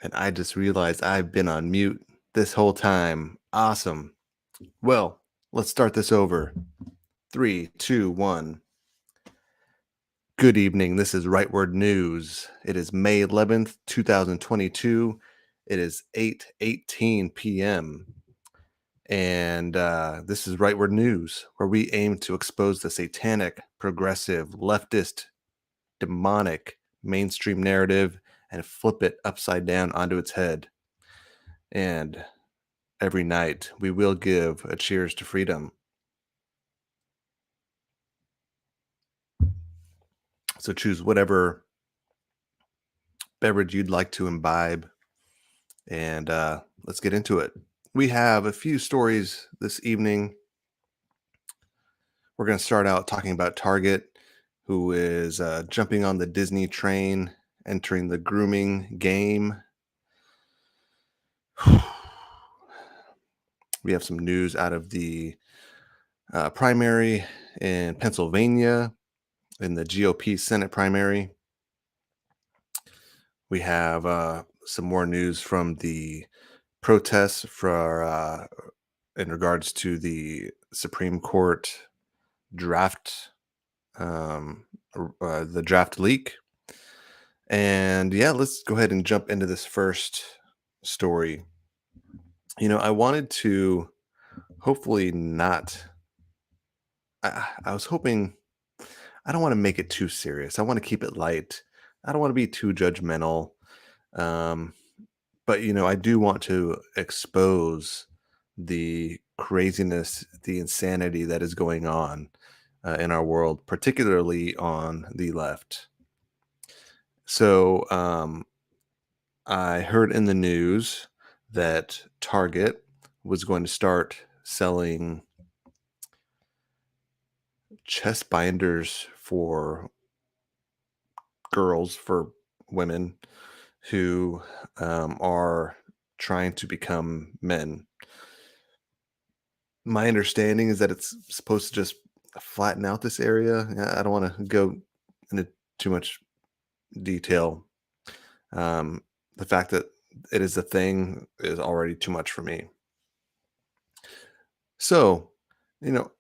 And I just realized I've been on mute this whole time. Awesome. Well, let's start this over. Three, two, one. Good evening. This is Rightward News. It is May 11th, 2022. It is 8:18 p.m. And this is Rightward News, where we aim to expose the satanic, progressive, leftist, demonic mainstream narrative and flip it upside down onto its head. And every night, we will give a cheers to freedom. So choose whatever beverage you'd like to imbibe, and let's get into it. We have a few stories this evening. We're going to start out talking about Target, who is jumping on the Disney train, entering the grooming game. We have some news out of the primary in Pennsylvania, in the GOP Senate primary. We have some more news from the protests for in regards to the Supreme Court draft, the draft leak. And yeah, let's go ahead and jump into this first story. I wanted to hopefully not. I was hoping I don't want to make it too serious. I want to keep it light. I don't want to be too judgmental. Um, but I do want to expose the craziness, the insanity that is going on in our world, particularly on the left. So I heard in the news that Target was going to start selling chest binders for girls, for women who are trying to become men. My understanding is that it's supposed to just flatten out this area. I don't want to go into too much detail. The fact that it is a thing is already too much for me. So, you know,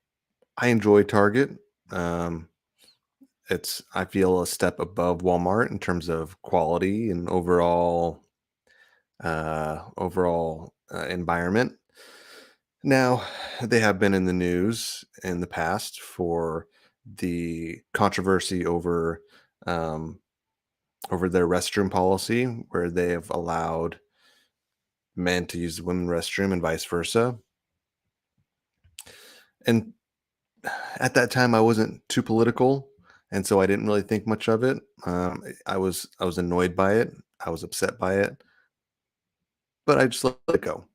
I enjoy Target. Um, I feel a step above Walmart in terms of quality and overall environment. Now, they have been in the news in the past for the controversy um, over their restroom policy, where they have allowed men to use the women's restroom and vice versa. And at that time, I wasn't too political, and so I didn't really think much of it. I was annoyed by it. I was upset by it, but I just let it go.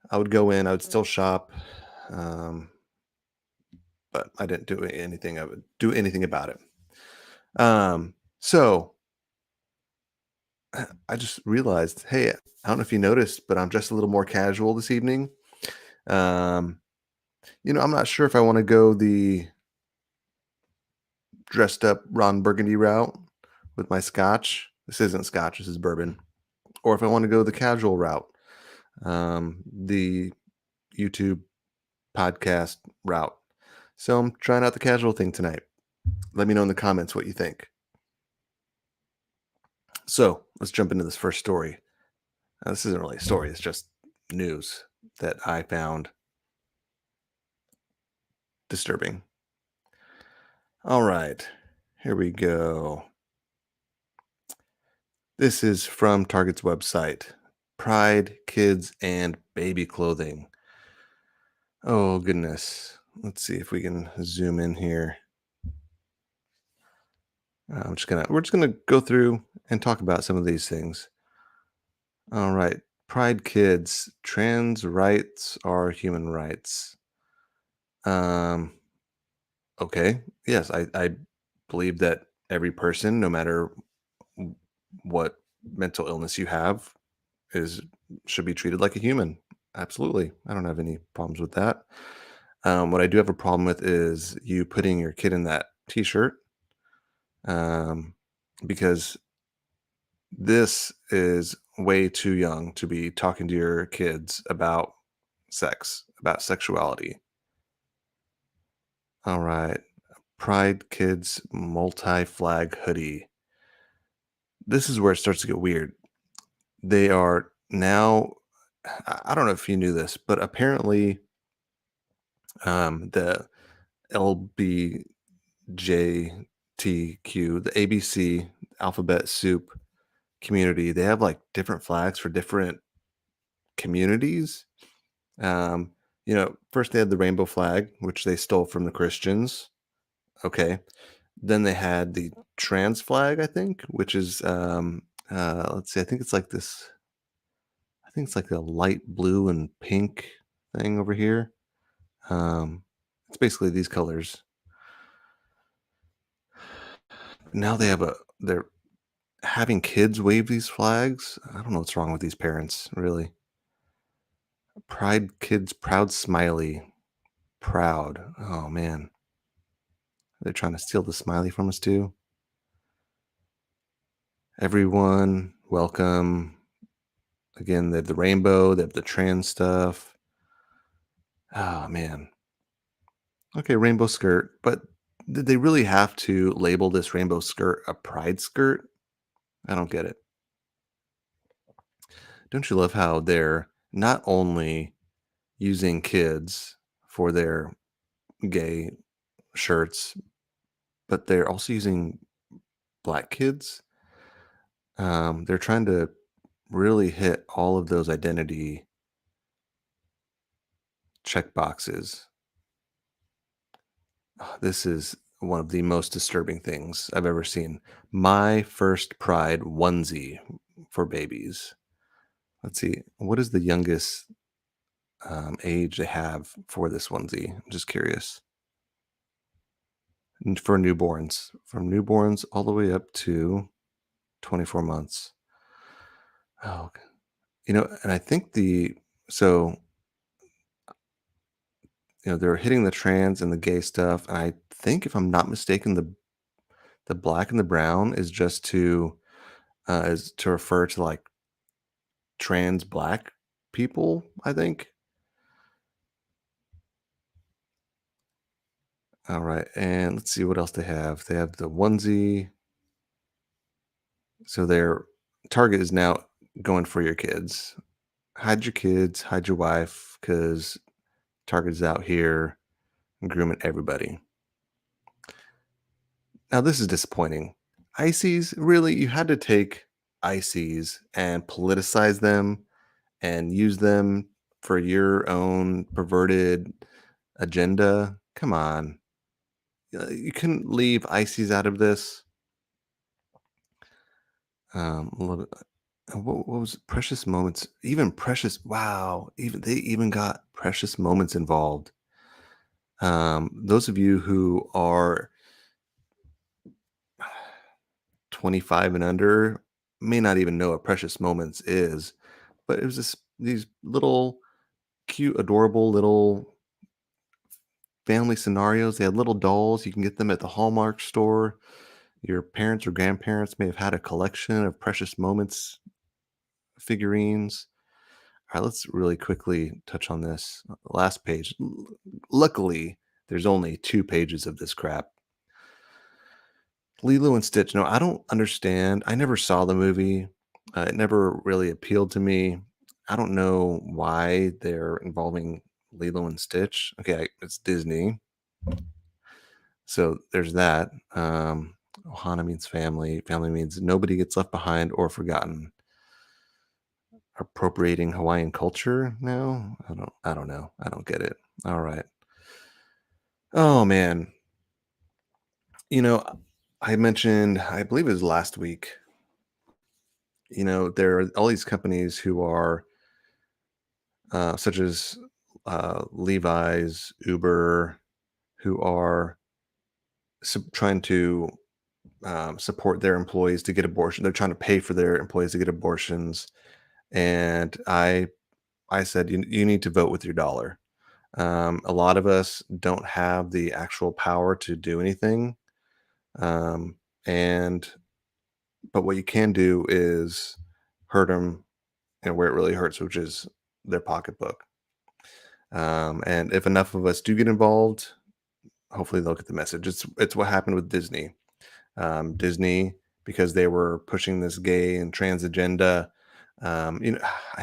I would go in. I would still shop. Um, but I didn't do anything about it. So I just realized, hey, I don't know if you noticed, but I'm just a little more casual this evening. Um, I'm not sure if I want to go the dressed up Ron Burgundy route with my scotch. This isn't scotch, this is bourbon. Or if I want to go the casual route, the YouTube podcast route. So I'm trying out the casual thing tonight. Let me know in the comments what you think. So let's jump into this first story. Now, this isn't really a story, it's just news that I found disturbing. All right, here we go. This is from Target's website. Pride, kids, and baby clothing. Oh, goodness. Let's see if we can zoom in here. We're just gonna go through and talk about some of these things. All right. Pride kids, trans rights are human rights. Um, okay. Yes, I believe that every person, no matter w- what mental illness you have, is should be treated like a human. Absolutely. I don't have any problems with that. What I do have a problem with is you putting your kid in that t-shirt, um, because this is way too young to be talking to your kids about about sexuality. All right. Pride Kids multi flag hoodie. This is where it starts to get weird. They are now, I don't know if you knew this, but apparently the LBJTQ, the ABC alphabet soup community, they have like different flags for different communities. Um, first they had the rainbow flag, which they stole from the Christians. Okay. Then they had the trans flag, I think, which is let's see, I think it's like a light blue and pink thing over here. Um, it's basically these colors. Now they're having kids wave these flags. I don't know what's wrong with these parents, really. Pride Kids Proud Smiley. Proud. Oh man. They're trying to steal the smiley from us too. Everyone, welcome. Again, they have the rainbow, they have the trans stuff. Oh man. Okay, rainbow skirt. But did they really have to label this rainbow skirt a pride skirt? I don't get it. Don't you love how they're not only using kids for their gay shirts, but they're also using black kids? They're trying to really hit all of those identity check boxes. This is one of the most disturbing things I've ever seen. My first pride onesie for babies. Let's see, what is the youngest age they have for this onesie? I'm just curious. For newborns, from newborns all the way up to 24 months. Oh, okay. And I think so, they're hitting the trans and the gay stuff. And I think, if I'm not mistaken, the black and the brown is to refer to like trans black people, I think. All right. And let's see what else they have. They have the onesie. So their target is now going for your kids. Hide your kids, hide your wife, because Target is out here grooming everybody. Now, this is disappointing. ICs, really? You had to take ICs and politicize them and use them for your own perverted agenda? Come on. You couldn't leave ICs out of this. A little bit. What was Precious Moments? Even Precious, wow. They even got Precious Moments involved. Those of you who are 25 and under may not even know what Precious Moments is, but it was these little cute, adorable little family scenarios. They had little dolls. You can get them at the Hallmark store. Your parents or grandparents may have had a collection of Precious Moments figurines. All right, let's really quickly touch on this last page. Luckily, there's only 2 pages of this crap. Lilo and Stitch. No, I don't understand. I never saw the movie. It never really appealed to me. I don't know why they're involving Lilo and Stitch. Okay, it's Disney, so there's that. Ohana means family. Family means nobody gets left behind or forgotten. Appropriating Hawaiian culture now? I don't know. I don't get it. All right. Oh man. You know, I mentioned, I believe it was last week, there are all these companies who are such as Levi's, Uber, who are trying to support their employees to get abortion. They're trying to pay for their employees to get abortions, and I said you need to vote with your dollar. A lot of us don't have the actual power to do anything, um, and but what you can do is hurt them and where it really hurts, which is their pocketbook. And if enough of us do get involved, hopefully they'll get the message. It's what happened with Disney. Disney, because they were pushing this gay and trans agenda. I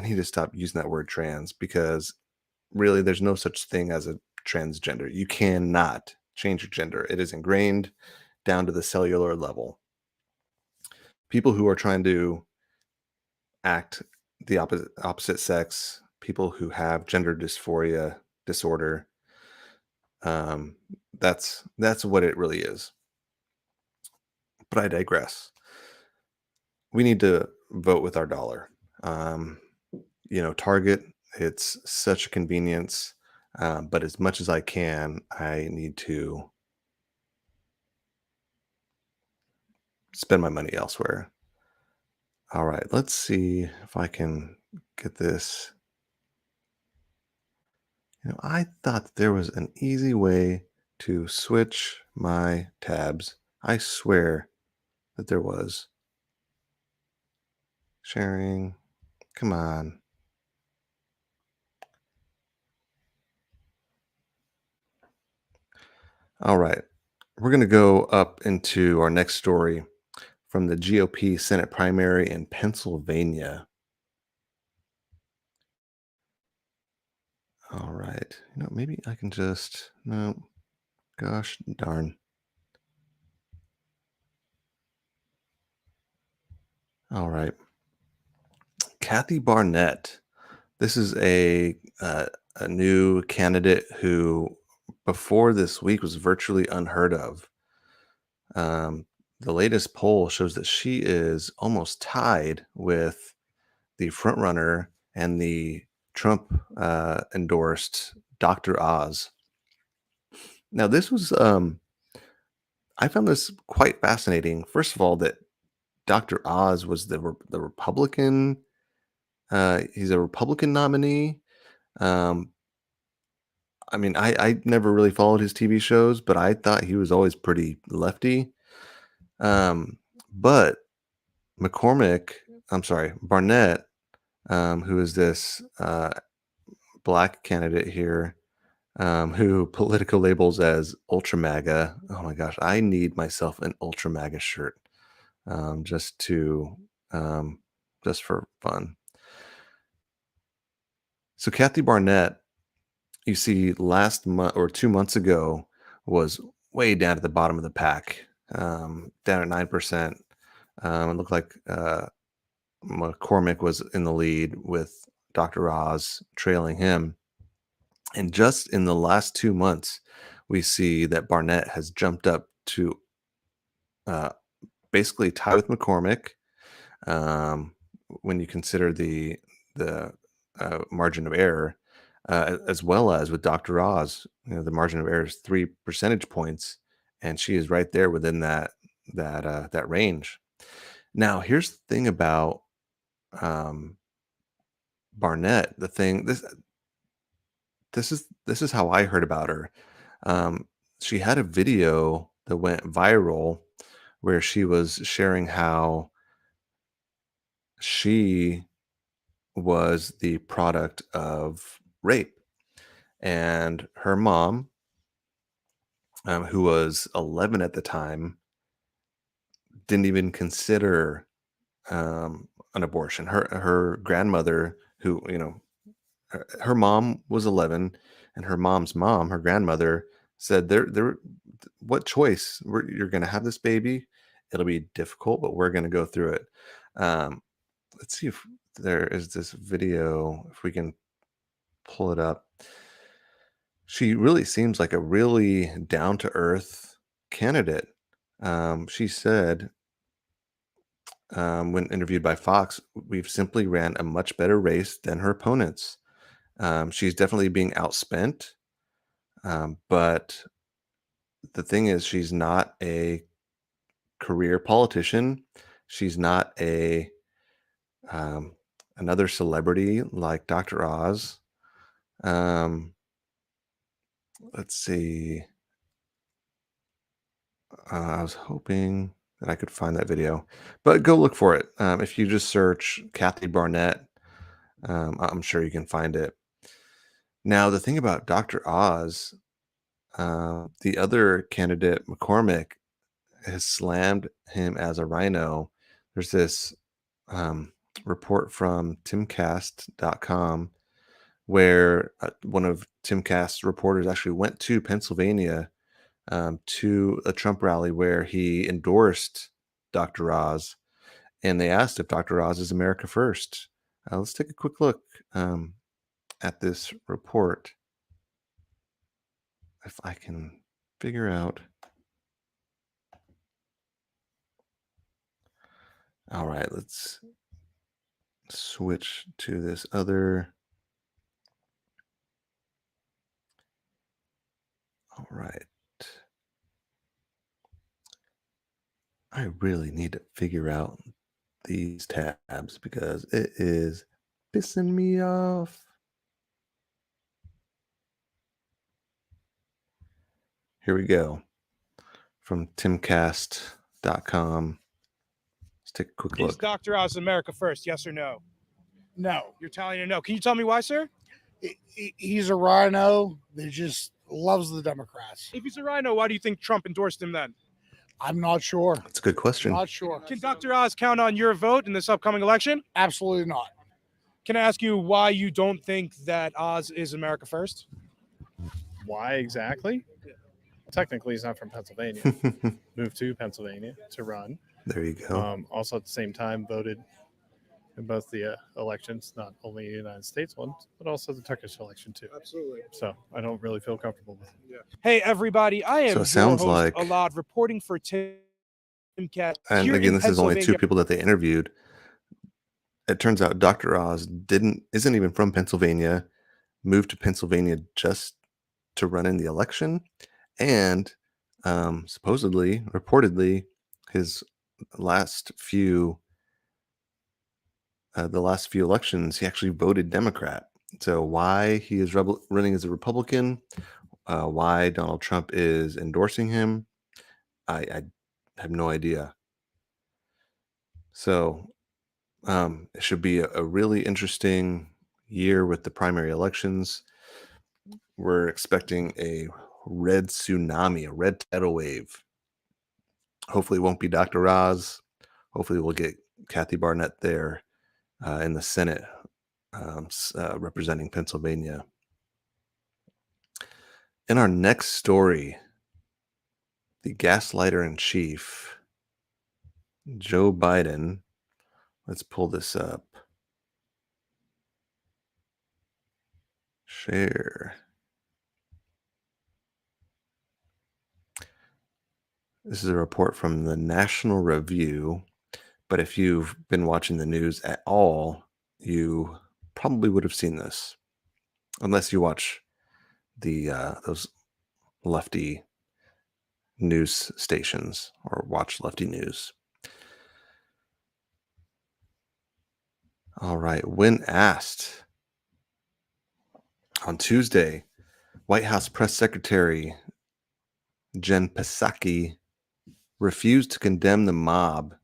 need to stop using that word trans because really there's no such thing as a transgender. You cannot change your gender. It is ingrained down to the cellular level. People who are trying to act the opposite sex, people who have gender dysphoria disorder, um, that's what it really is. But I digress. We need to vote with our dollar. Um, Target, it's such a convenience. But as much as I can, I need to spend my money elsewhere. All right, let's see if I can get this. I thought that there was an easy way to switch my tabs. I swear that there was. Sharing. Come on. All right. We're going to go up into our next story from the GOP Senate primary in Pennsylvania. All right. Maybe I can just, no, gosh darn. All right. Kathy Barnett. This is a new candidate who, before this week, was virtually unheard of. Um, the latest poll shows that she is almost tied with the frontrunner and the Trump endorsed Dr. Oz. Now, this was, I found this quite fascinating. First of all, that Dr. Oz was the Republican. He's a Republican nominee. Um, I mean, I never really followed his TV shows, but I thought he was always pretty lefty. Um, but McCormick, I'm sorry, Barnett, who is this black candidate here, who Politico labels as ultra MAGA. Oh my gosh, I need myself an ultra MAGA shirt, just to, um, just for fun. So Kathy Barnett, you see, last month or 2 months ago, was way down at the bottom of the pack, down at 9%. It looked like McCormick was in the lead with Dr. Oz trailing him. And just in the last 2 months, we see that Barnett has jumped up to uh, basically tie with McCormick. um, when you consider the margin of error, as well as with Dr. Oz. The margin of error is 3 percentage points, and she is right there within that range. Now, here's the thing about um, Barnett. The thing this is how I heard about her. Um, she had a video that went viral where she was sharing how she was the product of rape. And her mom, who was 11 at the time, didn't even consider an abortion. Her grandmother, who her mom was 11, and her mom's mom, her grandmother, said, "There, what choice? You're going to have this baby. It'll be difficult, but we're going to go through it." Um, let's see if there is this video. If we can pull it up. She really seems like a really down to earth candidate. She said, when interviewed by Fox, "We've simply ran a much better race than her opponents. She's definitely being outspent, but the thing is, she's not a career politician. She's not a um, another celebrity like Dr. Oz." Um, let's see. I was hoping that I could find that video, but go look for it. If you just search Kathy Barnett, I'm sure you can find it. Now, the thing about Dr. Oz, the other candidate, McCormick, has slammed him as a rhino. There's this um, report from timcast.com where one of Timcast's reporters actually went to Pennsylvania to a Trump rally where he endorsed Dr. Oz, and they asked if Dr. Oz is America first. Let's take a quick look at this report if I can figure out. All right, let's switch to this other. All right. I really need to figure out these tabs because it is pissing me off. Here we go. From timcast.com. Let's take a quick Is look. Dr. Oz America first? Yes or no? No, You're telling me no. Can you tell me why, sir? he's a rhino that just loves the Democrats. If he's a rhino, why do you think Trump endorsed him then? I'm not sure. That's a good question. Not sure. Can Dr. Oz count on your vote in this upcoming election? Absolutely not. Can I ask you why you don't think that Oz is America first? Why exactly? Technically, he's not from Pennsylvania. Moved to Pennsylvania to run. There you go. Also, at the same time, voted in both the elections, not only the United States one, but also the Turkish election too. Absolutely. So I don't really feel comfortable with it. Hey, everybody. I am So it sounds your host, like- Alad, reporting for Timcast. And here again, in this is only two Pennsylvania. people that they interviewed. It turns out Dr. Oz isn't even from Pennsylvania, moved to Pennsylvania just to run in the election, and supposedly, reportedly, his last few the last few elections, he actually voted Democrat. So why he is running as a Republican, why Donald Trump is endorsing him, I have no idea. So it should be a really interesting year with the primary elections. We're expecting a red tsunami, a red tidal wave. Hopefully, it won't be Dr. Oz. Hopefully, we'll get Kathy Barnett there in the Senate representing Pennsylvania. In our next story, the gaslighter in chief, Joe Biden. Let's pull this up. Share. This is a report from the National Review, but if you've been watching the news at all, you probably would have seen this, unless you watch the those lefty news stations or watch lefty news. All right. When asked on Tuesday, White House Press Secretary Jen Psaki refused to condemn the mob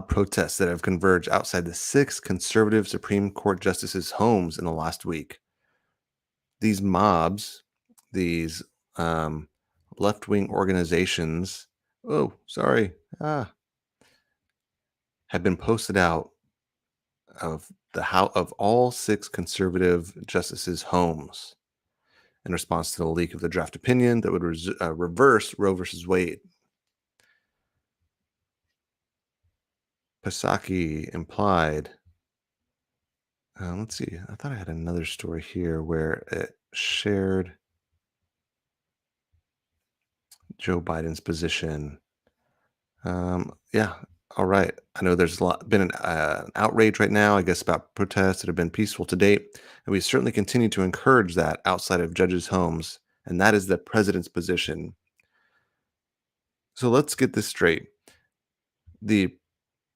protests that have converged outside the 6 conservative Supreme Court justices' homes in the last week. These mobs, these left-wing organizations, have been posted out of of all 6 conservative justices' homes in response to the leak of the draft opinion that would reverse Roe versus Wade. Psaki implied. Let's see. I thought I had another story here where it shared Joe Biden's position. Yeah. All right. I know there's been an outrage right now, I guess, about protests that have been peaceful to date. And we certainly continue to encourage that outside of judges' homes. And that is the president's position. So let's get this straight. The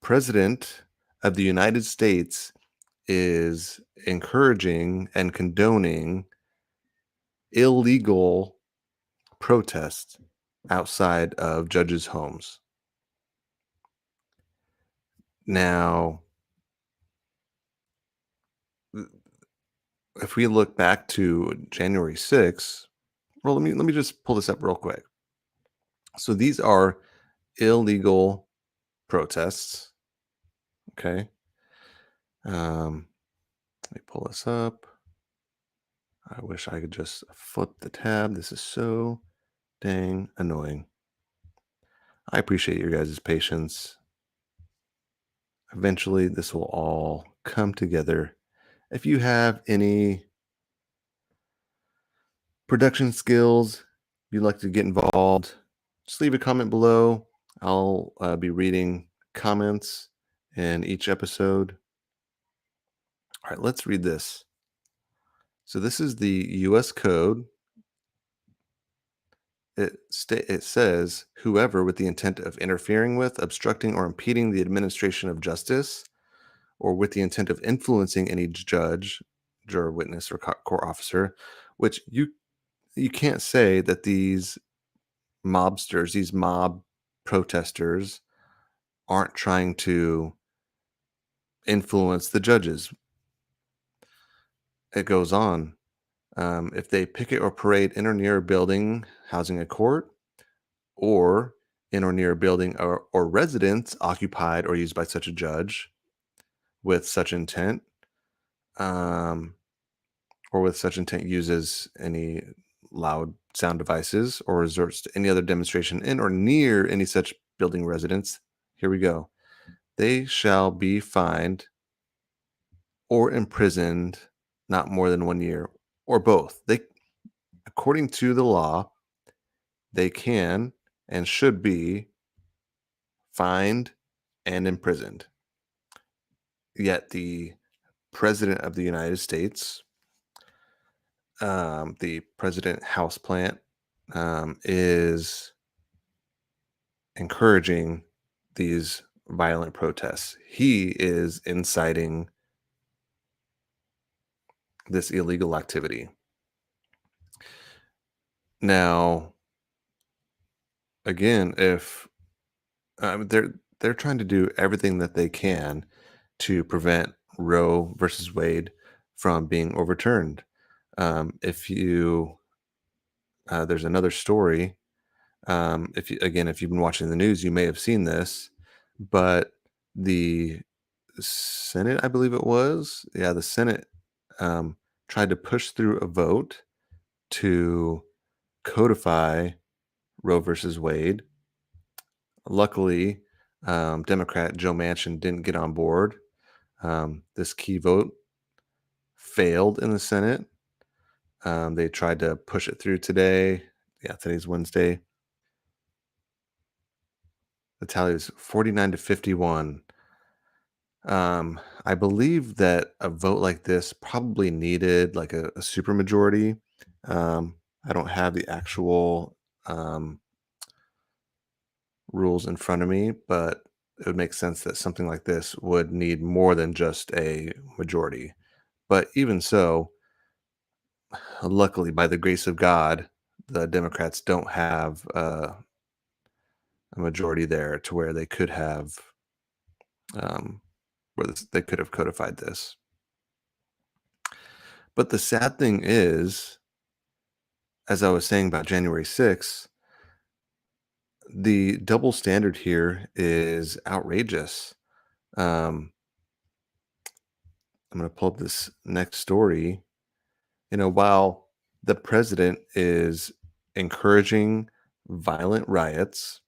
president of the United States is encouraging and condoning illegal protests outside of judges' homes. Now, if we look back to January 6th, well, let me just pull this up real quick. So these are illegal protests. Okay. Let me pull this up. I wish I could just flip the tab. This is so dang annoying. I appreciate your guys' patience. Eventually, this will all come together. If you have any production skills, you'd like to get involved, just leave a comment below. I'll be reading comments in each episode. All right, let's read this. So this is the U.S. Code. It says, whoever with the intent of interfering with, obstructing, or impeding the administration of justice, or with the intent of influencing any judge, juror, witness, or court officer, which you can't say that these mobsters, these mob protesters, aren't trying to influence the judges. It goes on. If they picket or parade in or near a building housing a court, or in or near a building or residence occupied or used by such a judge with such intent, um, or with such intent uses any loud sound devices or resorts to any other demonstration in or near any such building residence, here we go. They shall be fined or imprisoned not more than 1 year, or both. They, according to the law, they can and should be fined and imprisoned. Yet the President of the United States, the President Houseplant, is encouraging these violent protests. He is inciting this illegal activity. Now, again, if they're trying to do everything that they can to prevent Roe versus Wade from being overturned. If you there's another story. If you've been watching the news, you may have seen this, but the Senate, I believe it was, yeah, the Senate um, tried to push through a vote to codify Roe versus Wade. Luckily, Democrat Joe Manchin didn't get on board. This key vote failed in the Senate. They tried to push it through today. Yeah, today's Wednesday. The tally is 49 to 51. I believe that a vote like this probably needed like a supermajority. I don't have the actual rules in front of me, but it would make sense that something like this would need more than just a majority. But even so, luckily, by the grace of God, the Democrats don't have a majority there to where they could have um, they could have codified this. But the sad thing is, as I was saying about January 6th, the double standard here is outrageous. Um, I'm going to pull up this next story. While the president is encouraging violent riots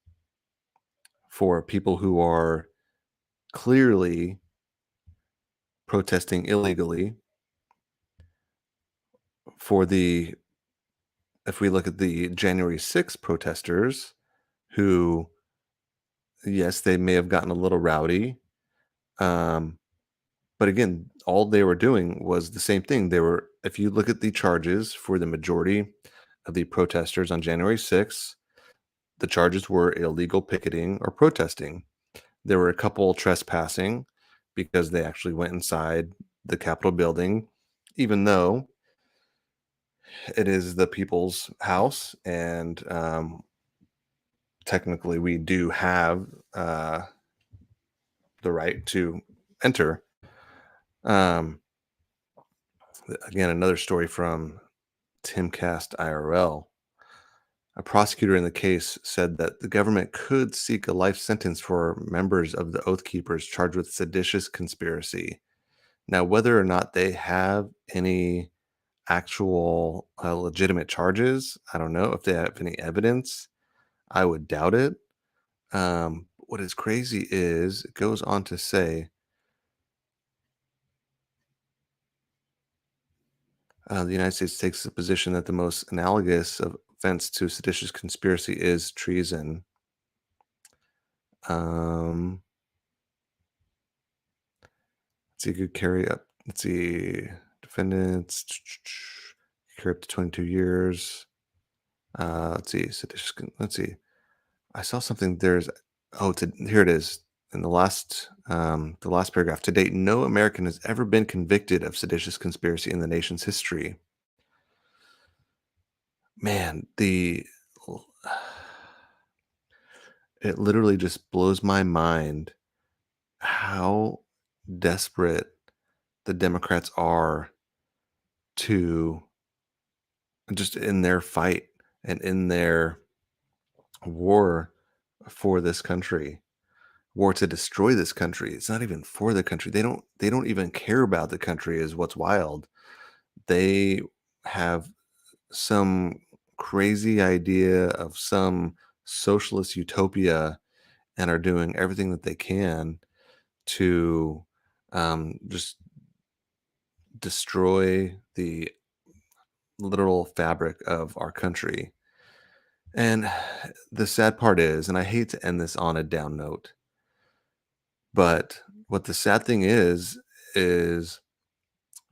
for people who are clearly protesting illegally, if we look at the January 6th protesters, who, yes, they may have gotten a little rowdy, but again, all they were doing was the same thing. If you look at the charges for the majority of the protesters on January 6th, the charges were illegal picketing or protesting. There were a couple trespassing because they actually went inside the Capitol building, even though it is the people's house, and technically we do have the right to enter. Again, another story from Timcast IRL. A prosecutor in the case said that the government could seek a life sentence for members of the Oath Keepers charged with seditious conspiracy. Now, whether or not they have any actual legitimate charges, I don't know. If they have any evidence, I would doubt it. What is crazy is it goes on to say the United States takes the position that the most analogous offense to seditious conspiracy is treason. Um, let's see, could carry up. Let's see, defendants carry up to 22 years. Let's see, seditious. Let's see. I saw something. Here it is. In the last paragraph. To date, no American has ever been convicted of seditious conspiracy in the nation's history. Man, it literally just blows my mind how desperate the Democrats are to just in their fight and in their war for this country, war to destroy this country. It's not even for the country. They don't even care about the country is what's wild. They have some crazy idea of some socialist utopia and are doing everything that they can to just destroy the literal fabric of our country. And the sad part is, and I hate to end this on a down note, but what the sad thing is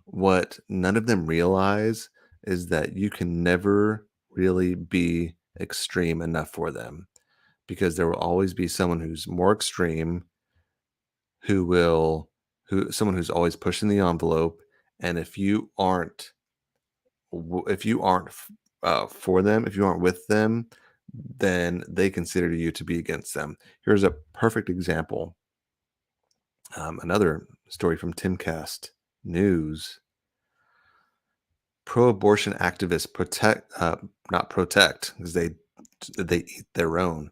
what none of them realize is that you can never really be extreme enough for them because there will always be someone who's more extreme who will who someone who's always pushing the envelope, and if you aren't for them, if you aren't with them, then they consider you to be against them. Here's a perfect example. Another story from Timcast News. Pro-abortion activists not protect because they eat their own.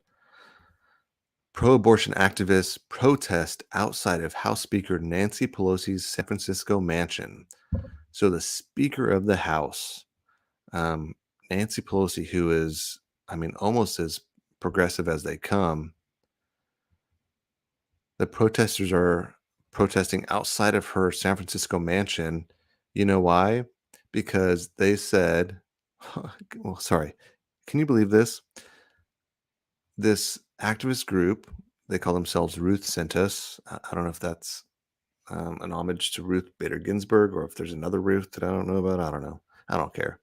Pro-abortion activists protest outside of House Speaker Nancy Pelosi's San Francisco mansion. So the Speaker of the House, Nancy Pelosi, who is, I mean, almost as progressive as they come, the protesters are protesting outside of her San Francisco mansion. You know why? Because they said, well, sorry, can you believe this? This activist group, they call themselves Ruth Sent Us. I don't know if that's an homage to Ruth Bader Ginsburg or if there's another Ruth that I don't know about. I don't know. I don't care.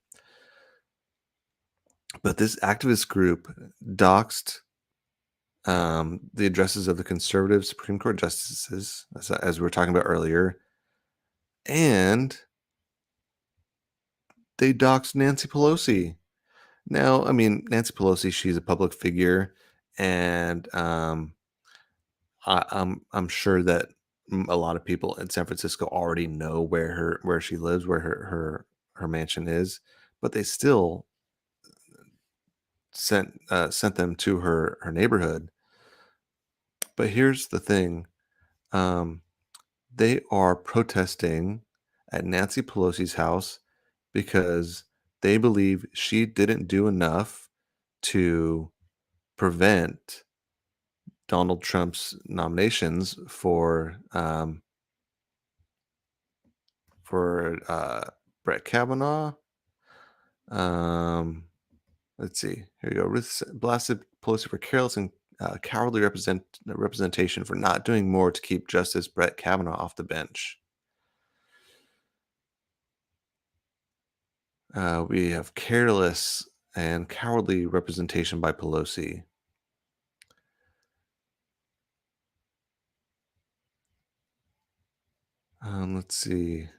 But this activist group doxed the addresses of the conservative Supreme Court justices, as we were talking about earlier, and they doxed Nancy Pelosi. Now, I mean, Nancy Pelosi, she's a public figure, and I'm sure that a lot of people in San Francisco already know where she lives, where her mansion is, but they still sent them to her neighborhood. But here's the thing. They are protesting at Nancy Pelosi's house because they believe she didn't do enough to prevent Donald Trump's nominations for Brett Kavanaugh. Let's see. Here you go. Ruth blasted Pelosi for careless and cowardly representation for not doing more to keep Justice Brett Kavanaugh off the bench. We have careless and cowardly representation by Pelosi. Let's see.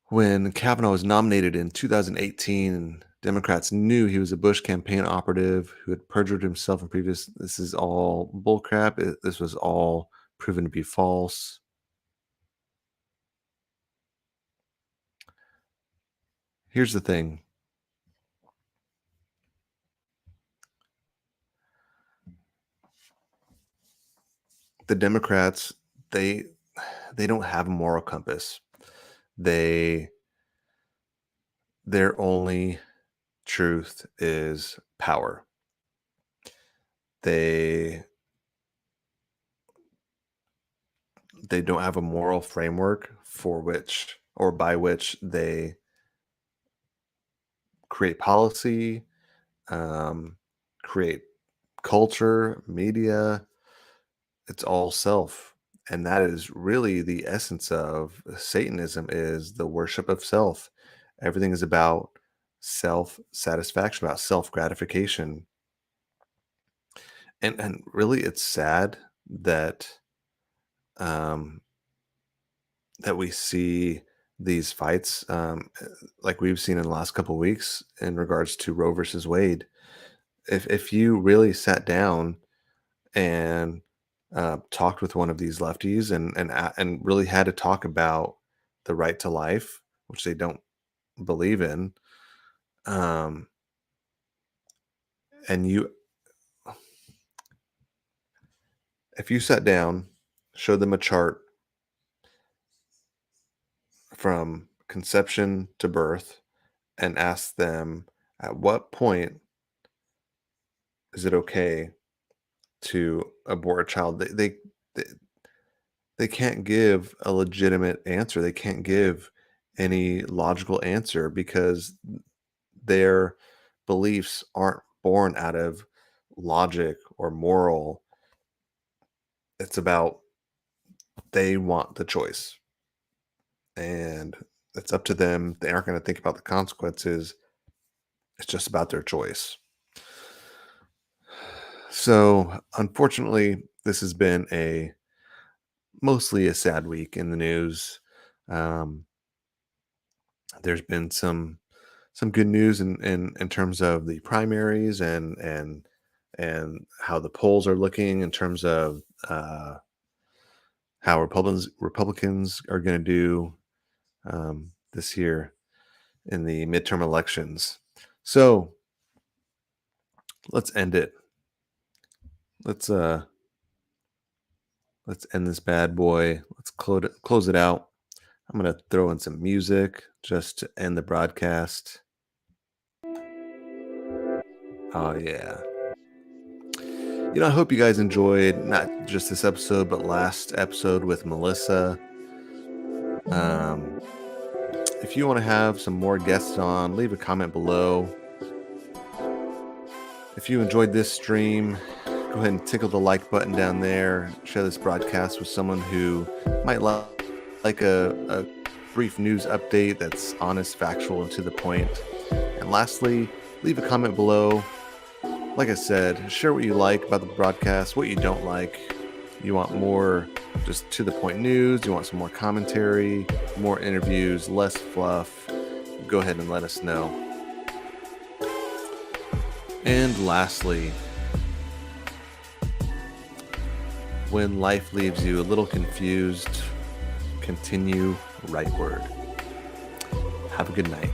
When Kavanaugh was nominated in 2018, Democrats knew he was a Bush campaign operative who had perjured himself in previous. This is all bullcrap. This was all proven to be false. here's the thing. The Democrats, they don't have a moral compass. They Their only truth is power. They they don't have a moral framework for which or by which they create policy, um, create culture, media. It's all self. And that is really the essence of Satanism, is the worship of self. Everything is about self satisfaction, about self gratification. And really it's sad that um that we see these fights, like we've seen in the last couple of weeks in regards to Roe versus Wade. If you really sat down and talked with one of these lefties and really had to talk about the right to life, which they don't believe in, um, and if you sat down, showed them a chart from conception to birth, and asked them at what point is it okay to abort a child, they they can't give a legitimate answer. They can't give any logical answer because their beliefs aren't born out of logic or moral. It's about they want the choice, and it's up to them. They aren't going to think about the consequences. It's just about their choice. So, unfortunately, this has been mostly a sad week in the news. Um, there's been some good news in terms of the primaries and how the polls are looking in terms of how Republicans are going to do this year in the midterm elections. So let's end it. Let's end this bad boy. Let's close it out. I'm gonna throw in some music just to end the broadcast. Oh yeah. I hope you guys enjoyed not just this episode, but last episode with Melissa. If you want to have some more guests on, leave a comment below. If you enjoyed this stream, go ahead and tickle the like button down there. Share this broadcast with someone who might like a brief news update that's honest, factual, and to the point. And lastly, leave a comment below. Like I said, share what you like about the broadcast, what you don't like. You want more just to the point news, you want some more commentary, more interviews, less fluff, go ahead and let us know. And lastly, when life leaves you a little confused, continue rightward. Have a good night.